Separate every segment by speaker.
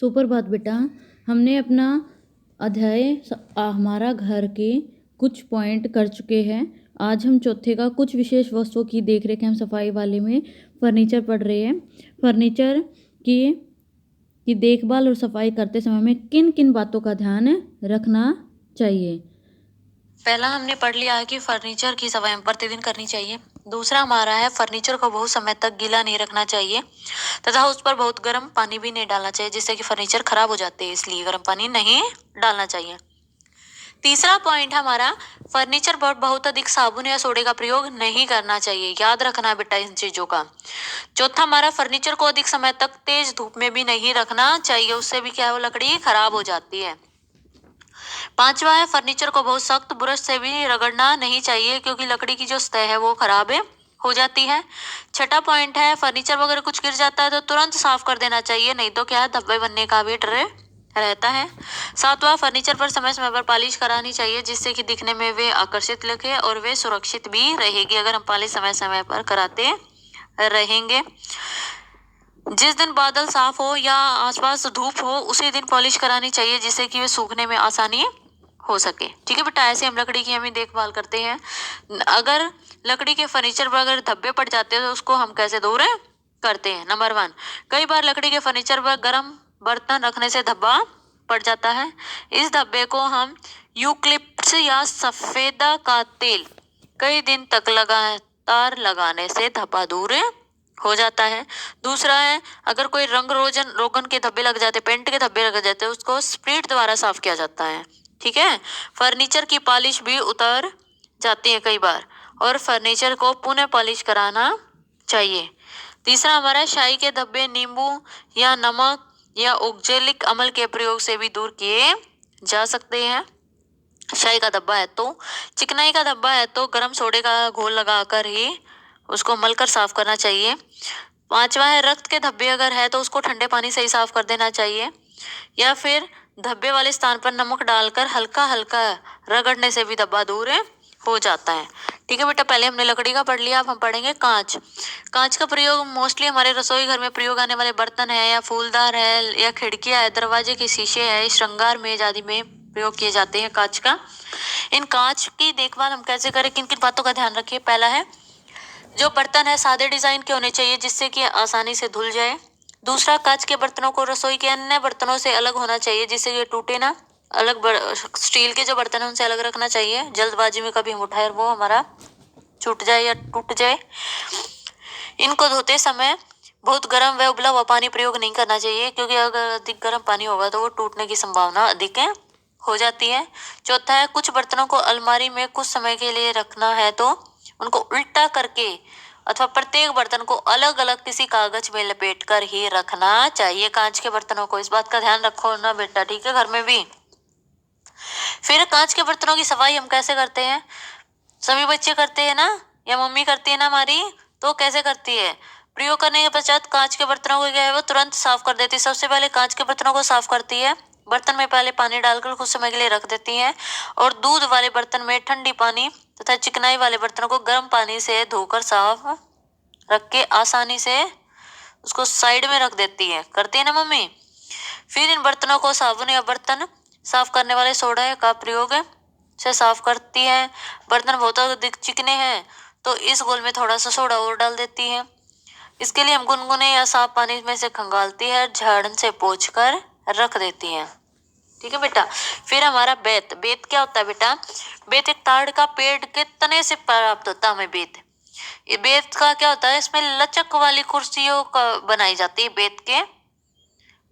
Speaker 1: सुप्रभात बेटा। हमने अपना अध्याय हमारा घर के कुछ पॉइंट कर चुके हैं। आज हम चौथे का कुछ विशेष वस्तुओं की देखरेख एवं सफाई वाले में फर्नीचर पढ़ रहे हैं। फर्नीचर की देखभाल और सफाई करते समय में किन किन बातों का ध्यान रखना चाहिए।
Speaker 2: पहला हमने पढ़ लिया है कि फर्नीचर की सफाई प्रतिदिन करनी चाहिए। दूसरा हमारा है फर्नीचर को बहुत समय तक गीला नहीं रखना चाहिए तथा उस पर बहुत गर्म पानी भी नहीं डालना चाहिए, जिससे कि फर्नीचर खराब हो जाते हैं, इसलिए गर्म पानी नहीं डालना चाहिए। तीसरा पॉइंट हमारा फर्नीचर पर बहुत अधिक साबुन या सोडे का प्रयोग नहीं करना चाहिए। याद रखना बेटा इन चीजों का। चौथा हमारा फर्नीचर को अधिक समय तक तेज धूप में भी नहीं रखना चाहिए, उससे भी क्या है वो लकड़ी खराब हो जाती है। पांचवा है फर्नीचर को बहुत सख्त ब्रश से भी रगड़ना नहीं चाहिए, क्योंकि लकड़ी की जो सतह है वो खराब हो जाती है। छठा पॉइंट है फर्नीचर वगैरह कुछ गिर जाता है तो तुरंत साफ कर देना चाहिए, नहीं तो क्या है धब्बे बनने का भी डर रहता है। सातवां फर्नीचर पर समय समय पर पॉलिश करानी चाहिए, जिससे कि दिखने में वे आकर्षित लगे और वे सुरक्षित भी रहेगी अगर हम पॉलिश समय समय पर कराते रहेंगे। जिस दिन बादल साफ हो या आसपास धूप हो उसी दिन पॉलिश करानी चाहिए, जिससे कि वे सूखने में आसानी हो सके। ठीक है बेटा, ऐसे हम लकड़ी की हमें देखभाल करते हैं। अगर लकड़ी के फर्नीचर पर अगर धब्बे पड़ जाते हैं तो उसको हम कैसे दूर करते हैं। नंबर 1, कई बार लकड़ी के फर्नीचर पर गर्म बर्तन रखने से धब्बा पड़ जाता है। इस धब्बे को हम यूकलिप्टस या सफेदा का तेल कई दिन तक लगातार लगाने से धब्बा दूर हो जाता है। दूसरा है अगर कोई रंग रोगन के धब्बे लग जाते, पेंट के धब्बे लग जाते, उसको स्प्रिट द्वारा साफ किया जाता है। ठीक है, फर्नीचर की पॉलिश भी उतर जाती है कई बार और फर्नीचर को पुनः पॉलिश कराना चाहिए। तीसरा हमारा शाही के धब्बे नींबू या नमक या ऑक्जेलिक अम्ल के प्रयोग से भी दूर किए जा सकते हैं। शाही का धब्बा है तो, चिकनाई का धब्बा है तो गर्म सोडे का घोल लगाकर ही उसको मलकर साफ करना चाहिए। पांचवा है रक्त के धब्बे अगर है तो उसको ठंडे पानी से ही साफ कर देना चाहिए, या फिर धब्बे वाले स्थान पर नमक डालकर हल्का हल्का रगड़ने से भी धब्बा दूर हो जाता है। ठीक है बेटा, पहले हमने लकड़ी का पढ़ लिया, अब हम पढ़ेंगे कांच। कांच का प्रयोग मोस्टली हमारे रसोई घर में प्रयोग आने वाले बर्तन है या फूलदार है या खिड़कियां है, दरवाजे के शीशे है, श्रृंगार मेज आदि में प्रयोग किए जाते हैं कांच का। इन कांच की देखभाल हम कैसे करें, किन किन बातों का ध्यान रखिए। पहला है जो बर्तन है सादे डिजाइन के होने चाहिए, जिससे कि आसानी से धुल जाए। दूसरा, कांच के बर्तनों को रसोई के अन्य बर्तनों से अलग होना चाहिए, जिससे ये टूटे ना। स्टील के जो बर्तन है उनसे अलग रखना चाहिए, जल्दबाजी में कभी हम उठाए वो हमारा छूट जाए या टूट जाए। इनको धोते समय बहुत गर्म व उबला हुआ पानी प्रयोग नहीं करना चाहिए, क्योंकि अगर अधिक गर्म पानी होगा तो वो टूटने की संभावना अधिक हो जाती है। चौथा है कुछ बर्तनों को अलमारी में कुछ समय के लिए रखना है तो उनको उल्टा करके अथवा प्रत्येक बर्तन को अलग अलग किसी कागज में लपेट कर ही रखना चाहिए। कांच के बर्तनों को इस बात का ध्यान रखो ना बेटा, ठीक है, घर में भी। फिर कांच के बर्तनों की सफाई हम कैसे करते हैं, सभी बच्चे करते हैं ना, या मम्मी करती है ना हमारी, तो कैसे करती है। प्रयोग करने के पश्चात कांच के बर्तनों को क्या है वो तुरंत साफ कर देती है। सबसे पहले कांच के बर्तनों को साफ करती है, बर्तन में पहले पानी डालकर कुछ समय के लिए रख देती है और दूध वाले बर्तन में ठंडी पानी तथा चिकनाई वाले बर्तनों को गर्म पानी से धोकर साफ रख के आसानी से उसको साइड में रख देती है। करती है ना मम्मी। फिर इन बर्तनों को साबुन या बर्तन साफ करने वाले सोडा का प्रयोग से साफ करती है। बर्तन बहुत अधिक चिकने हैं तो इस घोल में थोड़ा सा सोडा और डाल देती है। इसके लिए हम गुनगुने या साफ पानी में से खंगालती है, झाड़न से पोंछ कर रख देती है। ठीक है बेटा। फिर हमारा बेत। बेत क्या होता है बेटा, बेत एक ताड़ का पेड़ के तने से प्राप्त होता है हमें बेत। ये बेत का क्या होता है, इसमें लचक वाली कुर्सियों का बनाई जाती है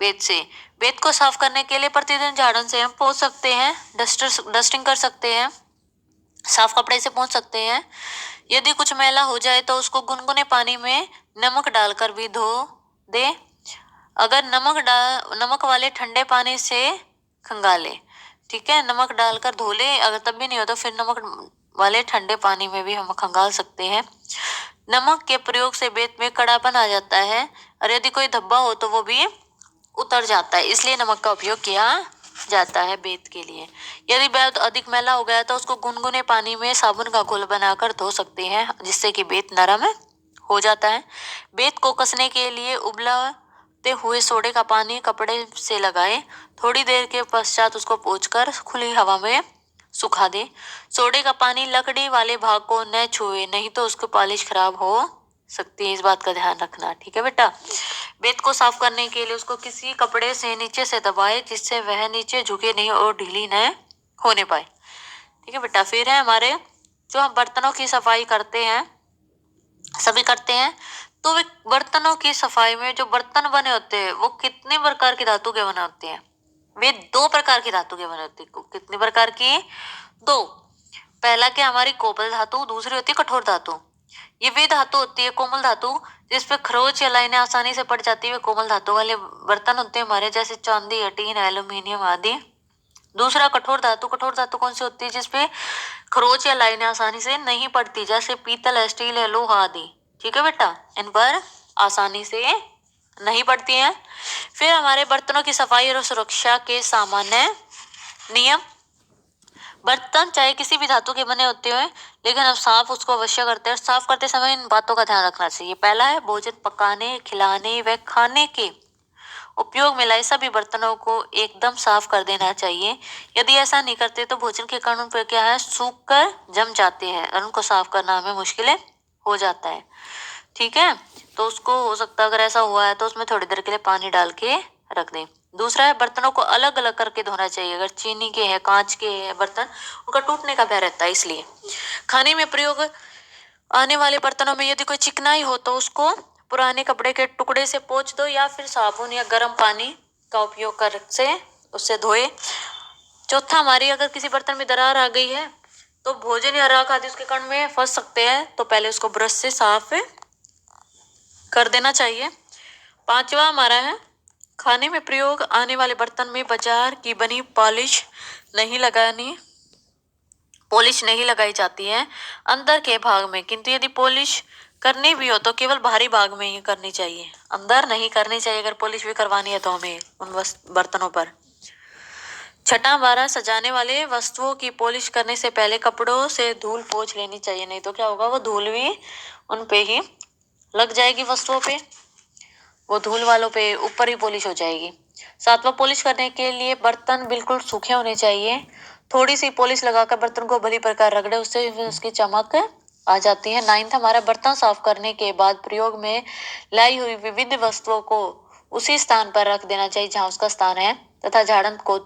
Speaker 2: बेत से। बेत को साफ करने के लिए प्रतिदिन झाड़न से हम पोंछ सकते हैं, डस्टिंग कर सकते हैं, साफ कपड़े से पोंछ सकते हैं। यदि कुछ मैला हो जाए तो उसको गुनगुने पानी में नमक डालकर भी धो दे। अगर नमक वाले ठंडे पानी से खंगाले, ठीक है, नमक डालकर धो ले, अगर तब भी नहीं हो तो फिर नमक वाले ठंडे पानी में भी हम खंगाल सकते हैं। नमक के प्रयोग से बेत में कड़ापन आ जाता है और यदि कोई धब्बा हो तो वो भी उतर जाता है, इसलिए नमक का उपयोग किया जाता है बेत के लिए। यदि बेत अधिक मैला हो गया तो उसको गुनगुने पानी में साबुन का घोल बनाकर धो सकते हैं, जिससे कि बेत नरम हो जाता है। बेत को कसने के लिए उबला हुए सोडे का पानी कपड़े से लगाए। थोड़ी देर के पश्चात उसको पोंछकर खुली हवा में सुखा दे। सोडे का पानी लकड़ी वाले भाग को न छुए, नहीं तो उसकी पॉलिश खराब हो सकती है। इस बात का ध्यान रखना, ठीक है बेटा। बेत को साफ करने के लिए उसको किसी कपड़े से नीचे से दबाए, जिससे वह नीचे झुके नहीं और ढीली न होने पाए, ठीक है बेटा। फिर है हमारे जो हम बर्तनों की सफाई करते हैं, सभी करते हैं, तो वे बर्तनों की सफाई में जो बर्तन बने होते हैं वो कितने प्रकार की धातु के बने होते हैं? वे 2 प्रकार की धातु के बने होते हैं। कितने प्रकार की? 2। पहला क्या हमारी कोमल धातु, दूसरी होती है कठोर धातु। ये वे धातु होती है कोमल धातु जिसपे खरोंच या लाइनें आसानी से पड़ जाती है। वे कोमल धातु वाले बर्तन होते हैं हमारे, जैसे चांदी, टीन, एल्यूमिनियम आदि। दूसरा कठोर धातु। कठोर धातु कौन सी होती है? जिसपे खरोंच या लाइनें आसानी से नहीं पड़ती, जैसे पीतल है, स्टील है, लोहा आदि, ठीक है बेटा। इन पर आसानी से नहीं पड़ती हैं। फिर हमारे बर्तनों की सफाई और सुरक्षा के सामान्य नियम। बर्तन चाहे किसी भी धातु के बने होते हैं, लेकिन हम साफ उसको अवश्य करते हैं। साफ करते समय इन बातों का ध्यान रखना चाहिए। पहला है भोजन पकाने, खिलाने व खाने के उपयोग में लाए सभी बर्तनों को एकदम साफ कर देना चाहिए। यदि ऐसा नहीं करते तो भोजन के कारण पर क्या है, सूख कर जम जाते हैं और उनको साफ करना हमें मुश्किल हो जाता है, ठीक है। तो उसको हो सकता है अगर ऐसा हुआ है तो उसमें थोड़ी देर के लिए पानी डाल के रख दें। दूसरा है बर्तनों को अलग अलग करके धोना चाहिए। अगर चीनी के हैं, कांच के हैं बर्तन, उनका टूटने का भय रहता है, इसलिए खाने में प्रयोग आने वाले बर्तनों में यदि कोई चिकनाई हो तो उसको पुराने कपड़े के टुकड़े से पोंछ दो या फिर साबुन या गर्म पानी का उपयोग कर से उससे धोए। चौथा, हमारी अगर किसी बर्तन में दरार आ गई है तो भोजन या राख आदि उसके कण में फंस सकते हैं, तो पहले उसको ब्रश से साफ कर देना चाहिए। पांचवा हमारा है खाने में प्रयोग आने वाले बर्तन में बाजार की बनी पॉलिश नहीं लगाई जाती है अंदर के भाग में, किंतु यदि पॉलिश करनी भी हो तो केवल बाहरी भाग में ही करनी चाहिए, अंदर नहीं करनी चाहिए। अगर पॉलिश भी करवानी है तो हमें उन बर्तनों पर। छठा हमारा सजाने वाले वस्तुओं की पॉलिश करने से पहले कपड़ों से धूल पोंछ लेनी चाहिए, नहीं तो क्या होगा, वो धूल भी उन पे ही लग जाएगी, वस्तुओं पे, वो धूल वालों पे ऊपर ही पॉलिश हो जाएगी। सातवां, पॉलिश करने के लिए बर्तन बिल्कुल सूखे होने चाहिए। थोड़ी सी पॉलिश लगाकर बर्तन को भली प्रकार रगड़े, उससे उसकी चमक आ जाती है। नाइन्थ, हमारा बर्तन साफ करने के बाद प्रयोग में लाई हुई विविध वस्तुओं को उसी स्थान पर रख देना चाहिए जहां उसका स्थान है, तथा झाड़न को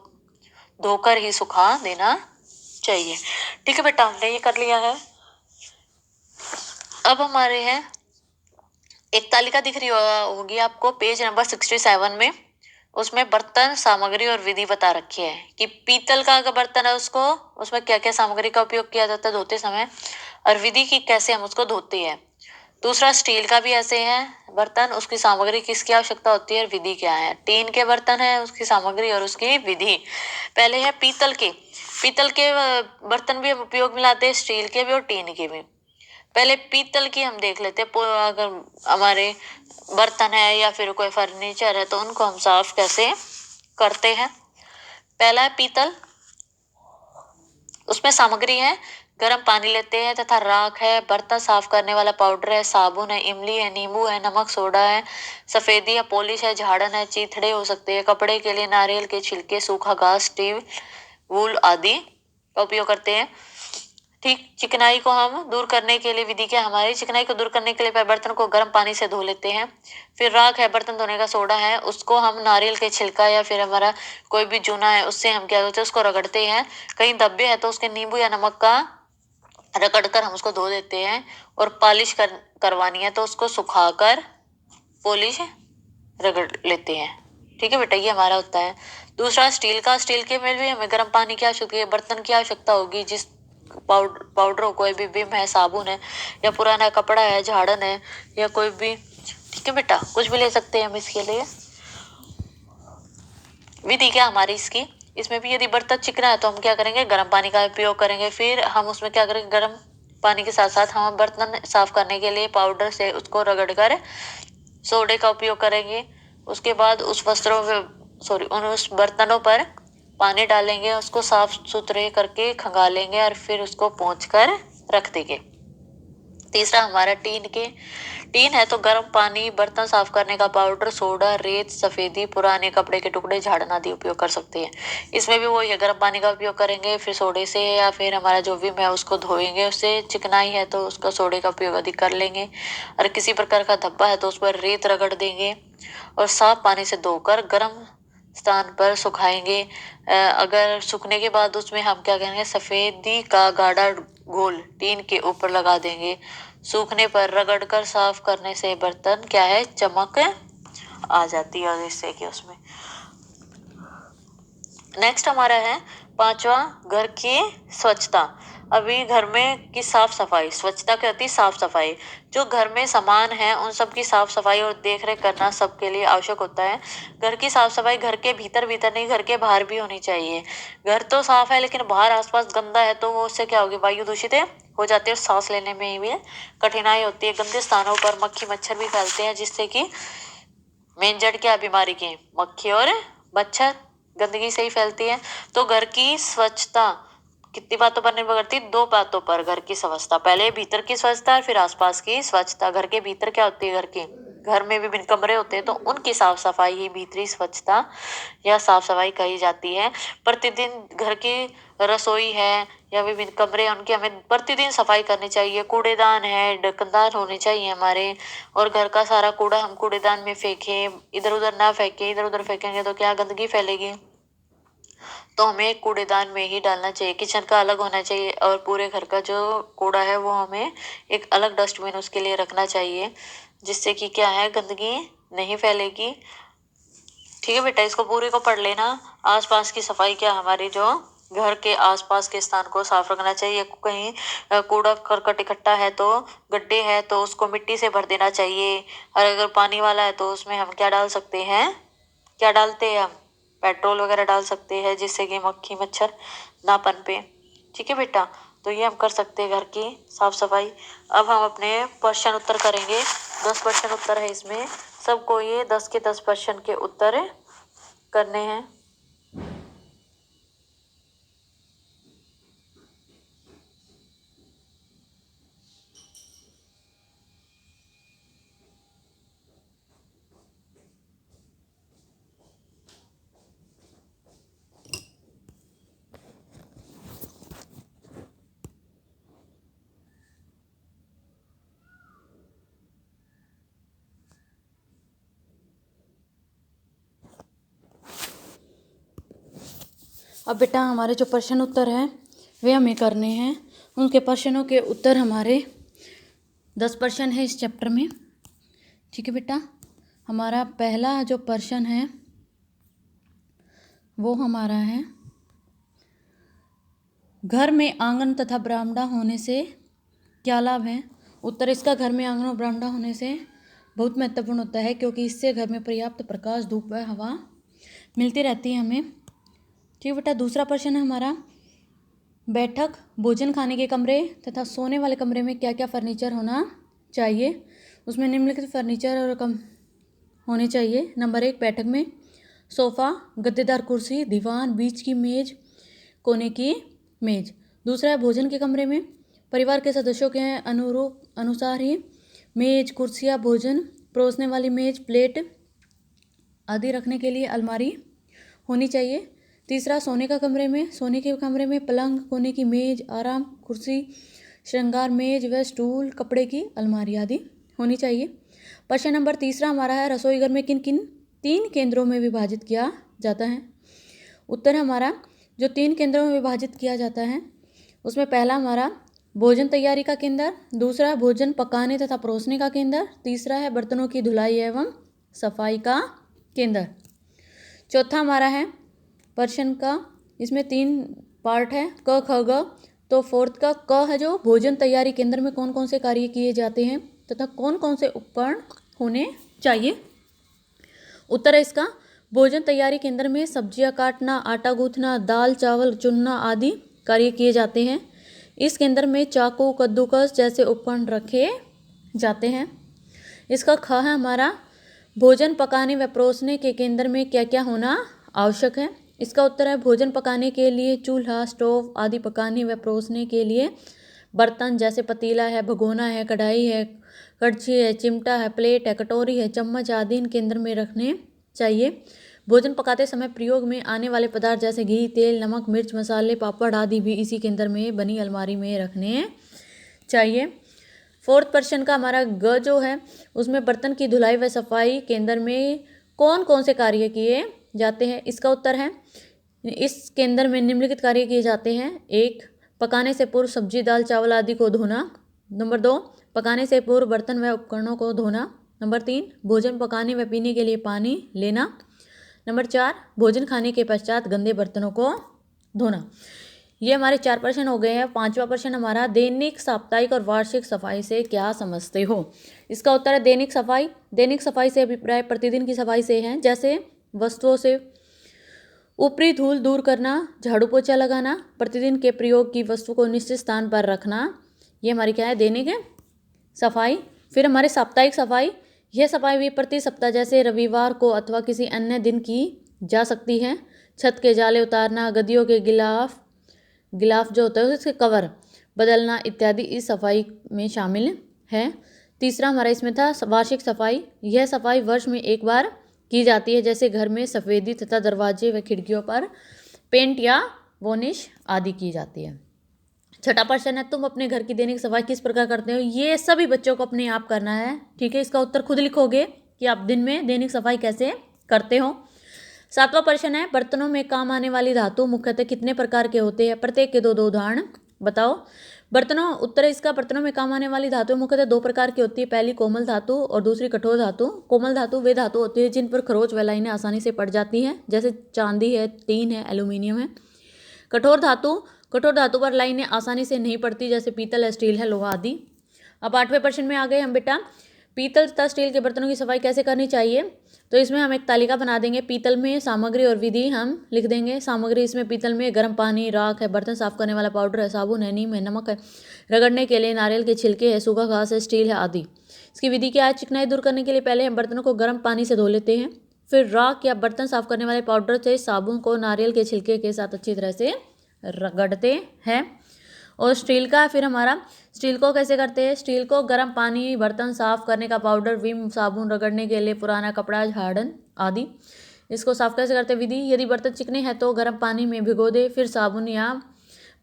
Speaker 2: धोकर ही सुखा देना चाहिए, ठीक है बेटा। हमने ये कर लिया है। अब हमारे हैं एक तालिका दिख रही होगी आपको पेज नंबर 67 में। उसमें बर्तन सामग्री और विधि बता रखी है कि पीतल का अगर बर्तन है उसको, उसमें क्या क्या सामग्री का उपयोग किया जाता है धोते समय, और विधि की कैसे हम उसको धोते हैं। दूसरा, स्टील का भी ऐसे है बर्तन, उसकी सामग्री किसकी आवश्यकता होती है और विधि क्या है। टीन के बर्तन है, उसकी सामग्री और उसकी विधि। पहले है पीतल के बर्तन भी हम उपयोग में लाते हैं, स्टील के भी और टीन के भी। पहले पीतल की हम देख लेते हैं। अगर हमारे बर्तन है या फिर कोई फर्नीचर है तो उनको हम साफ कैसे करते हैं। पहला है पीतल, उसमें सामग्री है गर्म पानी लेते हैं तथा राख है, बर्तन साफ करने वाला पाउडर है, साबुन है, इमली है, नींबू है, नमक, सोडा है, सफेदी या पॉलिश है, झाड़न है, चीथड़े हो सकते हैं। कपड़े के लिए नारियल के छिलके, सूखा घास, टीव, वूल आदि का उपयोग करते हैं। ठीक, चिकनाई को हम दूर करने के लिए विधि क्या हमारी, चिकनाई को दूर करने के लिए पहले बर्तन को गर्म पानी से धो लेते हैं। फिर राख है, बर्तन धोने का सोडा है, उसको हम नारियल के छिलका या फिर हमारा कोई भी चूना है उससे हम क्या करते हैं, उसको रगड़ते हैं। कहीं धब्बे है तो उसके नींबू या नमक का रगड़ कर हम उसको धो देते हैं। और पॉलिश करवानी है तो उसको सुखाकर पॉलिश रगड़ लेते हैं, ठीक है बेटा। ये हमारा होता है। दूसरा, स्टील का। स्टील के में भी हमें गर्म पानी की आवश्यकता है, बर्तन की आवश्यकता होगी। जिस पाउडर हो, कोई भी विम है, साबुन है, या पुराना कपड़ा है, झाड़न है, या कोई भी, ठीक है बेटा, कुछ भी ले सकते हैं हम इसके लिए। विधि क्या हमारी इसकी, इसमें भी यदि बर्तन चिकना है तो हम क्या करेंगे, गर्म पानी का उपयोग करेंगे। फिर हम उसमें क्या करेंगे, गर्म पानी के साथ साथ हम बर्तन साफ करने के लिए पाउडर से उसको रगड़कर सोडे का उपयोग करेंगे। उसके बाद उस उस बर्तनों पर पानी डालेंगे, उसको साफ सुथरे करके खंगालेंगे और फिर उसको पोंछ कर रख देंगे। तीसरा हमारा टीन है तो गर्म पानी, बर्तन साफ करने का पाउडर, सोडा, रेत, सफेदी, पुराने कपड़े के टुकड़े, झाड़न आदि उपयोग कर सकते हैं। इसमें भी वही है, गर्म पानी का उपयोग करेंगे, फिर सोडे से या फिर हमारा जो विम है उसको धोएंगे, उससे चिकनाई है तो उसका सोडे का उपयोग अधिक कर लेंगे, और किसी प्रकार का धब्बा है तो उस पर रेत रगड़ देंगे और साफ पानी से धोकर गर्म स्थान पर सुखाएंगे। अगर सूखने के बाद उसमें हम क्या करेंगे, सफेदी का गाढ़ा घोल टीन के ऊपर लगा देंगे। सूखने पर रगड़कर साफ करने से बर्तन क्या है, चमक आ जाती है, और इससे कि उसमें नेक्स्ट हमारा है पांचवा, घर की स्वच्छता। अभी घर में की साफ सफाई, स्वच्छता क्या होती है, साफ सफाई। जो घर में सामान है उन सब की साफ सफाई और देख रेख करना सबके लिए आवश्यक होता है। घर की साफ सफाई घर के भीतर नहीं, घर के बाहर भी होनी चाहिए। घर तो साफ है लेकिन बाहर आसपास गंदा है तो वो उससे क्या होगी, वायु दूषित हो जाती है और सांस लेने में भी कठिनाई होती है। गंदे स्थानों पर मक्खी मच्छर भी फैलते हैं, जिससे कि मेन जड़ क्या बीमारी की, मक्खी और मच्छर गंदगी से ही फैलती है। तो घर की स्वच्छता कितनी बातों पर निर्भर करती है, दो बातों पर। घर की स्वच्छता, पहले भीतर की स्वच्छता, फिर आसपास की स्वच्छता। घर के भीतर क्या होती है, घर में विभिन्न कमरे होते हैं तो उनकी साफ सफाई ही भीतरी स्वच्छता या साफ सफाई कही जाती है। प्रतिदिन घर की रसोई है या विभिन्न कमरे, उनकी हमें प्रतिदिन सफाई करनी चाहिए। कूड़ेदान है, ढक्कनदार होने चाहिए हमारे, और घर का सारा कूड़ा हम कूड़ेदान में फेंकें, इधर उधर ना फेंकें। इधर उधर फेंकेंगे तो क्या गंदगी फैलेगी, तो हमें कूड़ेदान में ही डालना चाहिए। किचन का अलग होना चाहिए और पूरे घर का जो कूड़ा है वो हमें एक अलग डस्टबिन उसके लिए रखना चाहिए, जिससे कि क्या है, गंदगी नहीं फैलेगी। ठीक है बेटा, इसको पूरे को पढ़ लेना। आसपास की सफाई क्या, हमारी जो घर के आसपास के स्थान को साफ रखना चाहिए। कहीं कूड़ा करकट इकट्ठा है तो गड्ढे है तो उसको मिट्टी से भर देना चाहिए। और अगर पानी वाला है तो उसमें हम क्या डाल सकते हैं, क्या डालते हैं हम, पेट्रोल वगैरह डाल सकते हैं, जिससे कि मक्खी मच्छर ना पनपे। ठीक है बेटा, तो ये हम कर सकते हैं घर की साफ सफाई। अब हम अपने प्रश्न उत्तर करेंगे। 10 प्रश्न उत्तर है इसमें, सबको ये 10 के 10 प्रश्न के उत्तर करने हैं।
Speaker 1: अब बेटा हमारे जो प्रश्न उत्तर हैं वे हमें करने हैं। उनके प्रश्नों के उत्तर हमारे 10 प्रश्न है इस चैप्टर में। ठीक है बेटा, हमारा पहला जो प्रश्न है वो हमारा है, घर में आंगन तथा बरामदा होने से क्या लाभ है। उत्तर इसका, घर में आंगन और बरामदा होने से बहुत महत्वपूर्ण होता है, क्योंकि इससे घर में पर्याप्त प्रकाश, धूप व हवा मिलती रहती है हमें। ठीक है बेटा, दूसरा प्रश्न है हमारा, बैठक, भोजन खाने के कमरे तथा सोने वाले कमरे में क्या क्या फर्नीचर होना चाहिए। उसमें निम्नलिखित फर्नीचर और होने चाहिए। नंबर 1, बैठक में सोफ़ा, गद्देदार कुर्सी, दीवान, बीच की मेज, कोने की मेज। दूसरा है, भोजन के कमरे में परिवार के सदस्यों के अनुसार ही मेज, कुर्सियाँ, भोजन परोसने वाली मेज, प्लेट आदि रखने के लिए अलमारी होनी चाहिए। तीसरा, सोने के कमरे में पलंग, कोने की मेज, आराम कुर्सी, श्रृंगार मेज व स्टूल, कपड़े की अलमारी आदि होनी चाहिए। प्रश्न नंबर तीसरा हमारा है, रसोई घर में किन किन 3 केंद्रों में विभाजित किया जाता है। उत्तर हमारा, जो 3 केंद्रों में विभाजित किया जाता है उसमें पहला हमारा भोजन तैयारी का केंद्र, दूसरा है भोजन पकाने तथा परोसने का केंद्र, तीसरा है बर्तनों की धुलाई एवं सफाई का केंद्र। चौथा हमारा है प्रश्न का, इसमें 3 पार्ट है, क ख ग। तो फोर्थ का क है, जो भोजन तैयारी केंद्र में कौन कौन से कार्य किए जाते हैं तथा कौन कौन से उपकरण होने चाहिए। उत्तर है इसका, भोजन तैयारी केंद्र में सब्जियां काटना, आटा गूंथना, दाल चावल चुनना आदि कार्य किए जाते हैं। इस केंद्र में चाकू, कद्दूकस जैसे उपकरण रखे जाते हैं। इसका ख है हमारा, भोजन पकाने व परोसने के केंद्र में क्या क्या होना आवश्यक है। इसका उत्तर है, भोजन पकाने के लिए चूल्हा, स्टोव आदि, पकाने व परोसने के लिए बर्तन जैसे पतीला है, भगोना है, कढ़ाई है, कड़छी है, चिमटा है, प्लेट है, कटोरी है, चम्मच आदि इनके अंदर में रखने चाहिए। भोजन पकाते समय प्रयोग में आने वाले पदार्थ जैसे घी, तेल, नमक, मिर्च, मसाले, पापड़ आदि भी इसी के अंदर में बनी अलमारी में रखने चाहिए। 4th प्रश्न का हमारा ग जो है उसमें बर्तन की धुलाई व सफाई के अंदर में कौन कौन से कार्य किए जाते हैं। इसका उत्तर है इसके अंदर में निम्नलिखित कार्य किए जाते हैं। 1. पकाने से पूर्व सब्जी, दाल, चावल आदि को धोना। नंबर 2. पकाने से पूर्व बर्तन व उपकरणों को धोना। नंबर 3. भोजन पकाने व पीने के लिए पानी लेना। नंबर 4. भोजन खाने के पश्चात गंदे बर्तनों को धोना। ये हमारे 4 प्रश्न हो गए हैं। 5वां प्रश्न हमारा दैनिक, साप्ताहिक और वार्षिक सफाई से क्या समझते हो। इसका उत्तर है दैनिक सफाई। दैनिक सफाई से अभिप्राय प्रतिदिन की सफाई से है, जैसे वस्तुओं से ऊपरी धूल दूर करना, झाड़ू पोछा लगाना, प्रतिदिन के प्रयोग की वस्तु को निश्चित स्थान पर रखना। ये हमारी क्या है, दैनिक है सफाई। फिर हमारे साप्ताहिक सफाई, यह सफाई भी प्रति सप्ताह जैसे रविवार को अथवा किसी अन्य दिन की जा सकती है। छत के जाले उतारना, गद्दियों के गिलाफ जो होता है उसके कवर बदलना इत्यादि इस सफाई में शामिल है। तीसरा हमारा इसमें था वार्षिक सफाई। यह सफाई वर्ष में एक बार की जाती है, जैसे घर में सफेदी तथा दरवाजे व खिड़कियों पर पेंट या वॉर्निश आदि की जाती है। छठा प्रश्न है तुम अपने घर की दैनिक सफाई किस प्रकार करते हो। ये सभी बच्चों को अपने आप करना है, ठीक है। इसका उत्तर खुद लिखोगे कि आप दिन में दैनिक सफाई कैसे करते हो। 7वां प्रश्न है बर्तनों में काम आने वाली धातु मुख्यतः कितने प्रकार के होते हैं, प्रत्येक के 2 उदाहरण बताओ। उत्तर इसका बर्तनों में काम आने वाली धातु मुख्यतः 2 प्रकार की होती है। पहली कोमल धातु और दूसरी कठोर धातु। कोमल धातु वे धातु होती है जिन पर खरोंच व लाइनें आसानी से पड़ जाती हैं, जैसे चांदी है, टीन है, एल्यूमिनियम है। कठोर धातु पर लाइनें आसानी से नहीं पड़ती, जैसे पीतल है, स्टील है, लोहा आदि। अब 8वें प्रश्न में आ गए हम बेटा, पीतल तथा स्टील के बर्तनों की सफाई कैसे करनी चाहिए। तो इसमें हम एक तालिका बना देंगे। पीतल में सामग्री और विधि हम लिख देंगे। सामग्री इसमें पीतल में गर्म पानी, राख है, बर्तन साफ करने वाला पाउडर है, साबुन है, नीम है, नमक है, रगड़ने के लिए नारियल के छिलके है, सूखा घास है, स्टील है आदि। इसकी विधि क्या है, चिकनाई दूर करने के लिए पहले हम बर्तनों को गर्म पानी से धो लेते हैं, फिर राख या बर्तन साफ करने वाले पाउडर से साबुन को नारियल के छिलके के साथ अच्छी तरह से रगड़ते हैं। और स्टील का फिर हमारा स्टील को कैसे करते हैं, स्टील को गर्म पानी, बर्तन साफ करने का पाउडर, विम साबुन, रगड़ने के लिए पुराना कपड़ा, झाड़न आदि। इसको साफ कैसे करते हैं, विधि यदि बर्तन चिकने हैं तो गर्म पानी में भिगो दे, फिर साबुन या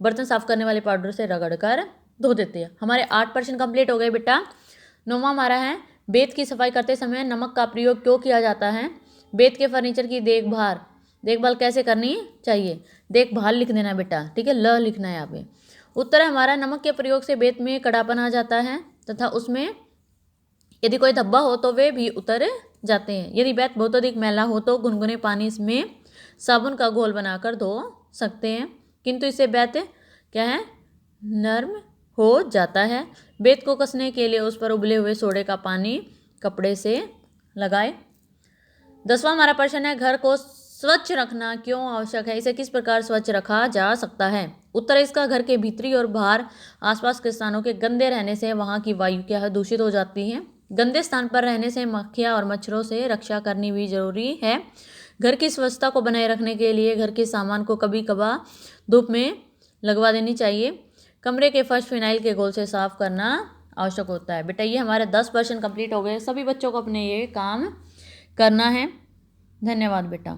Speaker 1: बर्तन साफ करने वाले पाउडर से रगड़ कर धो देते हैं। हमारे 8 प्रश्न कंप्लीट हो गए बेटा। 9वां हमारा है बेत की सफाई करते समय नमक का प्रयोग क्यों किया जाता है। बेत के फर्नीचर की देखभाल कैसे करनी चाहिए। देखभाल लिख देना बेटा, ठीक है, ल लिखना है यहाँ पे। उत्तर है हमारा नमक के प्रयोग से बेत में कड़ापन आ जाता है तथा उसमें यदि कोई धब्बा हो तो वे भी उतर जाते हैं। यदि बेत बहुत अधिक मैला हो तो गुनगुने पानी में साबुन का घोल बनाकर धो सकते हैं, किंतु इससे बेत क्या है, नर्म हो जाता है। बेत को कसने के लिए उस पर उबले हुए सोडे का पानी कपड़े से लगाए। 10वां हमारा प्रश्न है घर को स्वच्छ रखना क्यों आवश्यक है, इसे किस प्रकार स्वच्छ रखा जा सकता है। उत्तर इसका घर के भीतरी और बाहर आसपास के स्थानों के गंदे रहने से वहाँ की वायु क्या है, दूषित हो जाती है। गंदे स्थान पर रहने से मक्खियाँ और मच्छरों से रक्षा करनी भी जरूरी है। घर की स्वच्छता को बनाए रखने के लिए घर के सामान को कभी कभार धूप में लगवा देनी चाहिए। कमरे के फर्श फिनाइल के घोल से साफ करना आवश्यक होता है। बेटा ये हमारे 10 प्रश्न कंप्लीट हो गए। सभी बच्चों को अपने ये काम करना है। धन्यवाद बेटा।